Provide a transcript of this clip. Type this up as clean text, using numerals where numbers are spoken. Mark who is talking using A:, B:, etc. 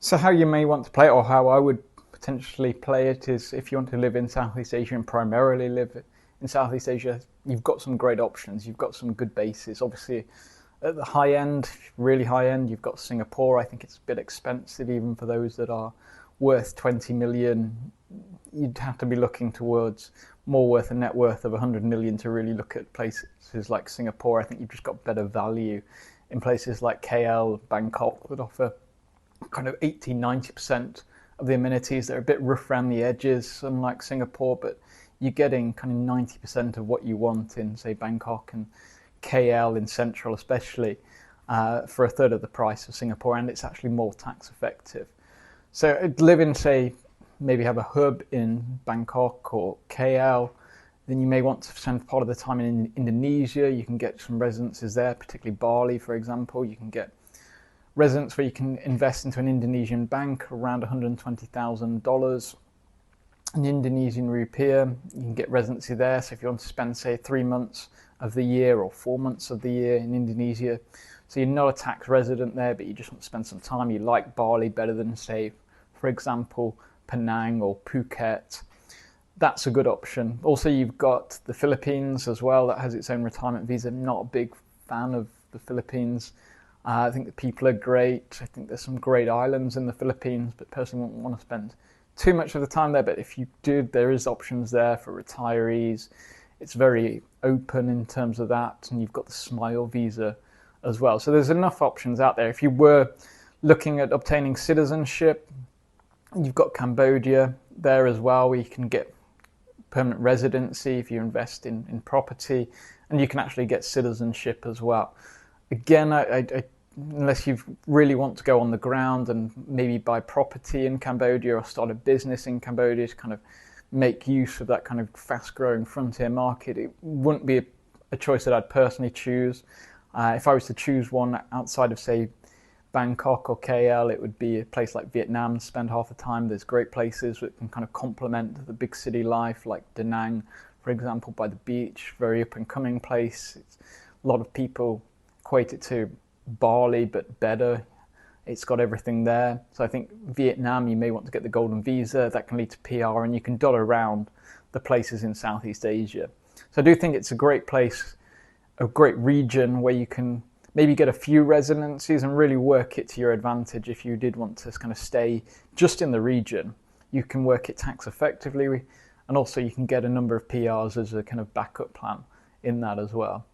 A: So how you may want to play it, or how I would potentially play it, is if you want to live in Southeast Asia and primarily live in Southeast Asia, you've got some great options. You've got some good bases. Obviously, at the high end, really high end, you've got Singapore. I think it's a bit expensive even for those that are worth 20 million. You'd have to be looking towards more worth a net worth of 100 million to really look at places like Singapore. I think you've just got better value in places like KL, Bangkok, that offer kind of 80-90% of the amenities. They're a bit rough around the edges, unlike Singapore, but you're getting kind of 90% of what you want in, say, Bangkok and KL in Central especially, for a third of the price of Singapore, and it's actually more tax effective. So live in, say, maybe have a hub in Bangkok or KL, then you may want to spend part of the time in Indonesia. You can get some residences there, particularly Bali, for example. You can get residence where you can invest into an Indonesian bank around $120,000. An Indonesian rupiah, you can get residency there. So if you want to spend, say, 3 months of the year or 4 months of the year in Indonesia, so you're not a tax resident there, but you just want to spend some time. You like Bali better than, say, for example, Penang or Phuket. That's a good option. Also, you've got the Philippines as well. That has its own retirement visa. I'm not a big fan of the Philippines. I think the people are great. I think there's some great islands in the Philippines, but personally won't want to spend too much of the time there. But if you do, there is options there for retirees. It's very open in terms of that, and you've got the Smile visa as well. So there's enough options out there. If you were looking at obtaining citizenship, you've got Cambodia there as well, where you can get permanent residency if you invest in property, and you can actually get citizenship as well. Again, unless you really want to go on the ground and maybe buy property in Cambodia or start a business in Cambodia to kind of make use of that kind of fast-growing frontier market, it wouldn't be a choice that I'd personally choose. If I was to choose one outside of, say, Bangkok or KL, it would be a place like Vietnam. Spend half the time. There's great places that can kind of complement the big city life, like Da Nang, for example, by the beach. Very up and coming place. A lot of people equate it to Bali, but better. It's got everything there. So I think Vietnam, you may want to get the golden visa. That can lead to PR, and you can dot around the places in Southeast Asia. So I do think it's a great place, a great region where you can maybe get a few residencies and really work it to your advantage. If you did want to kind of stay just in the region, you can work it tax effectively, and also you can get a number of PRs as a kind of backup plan in that as well.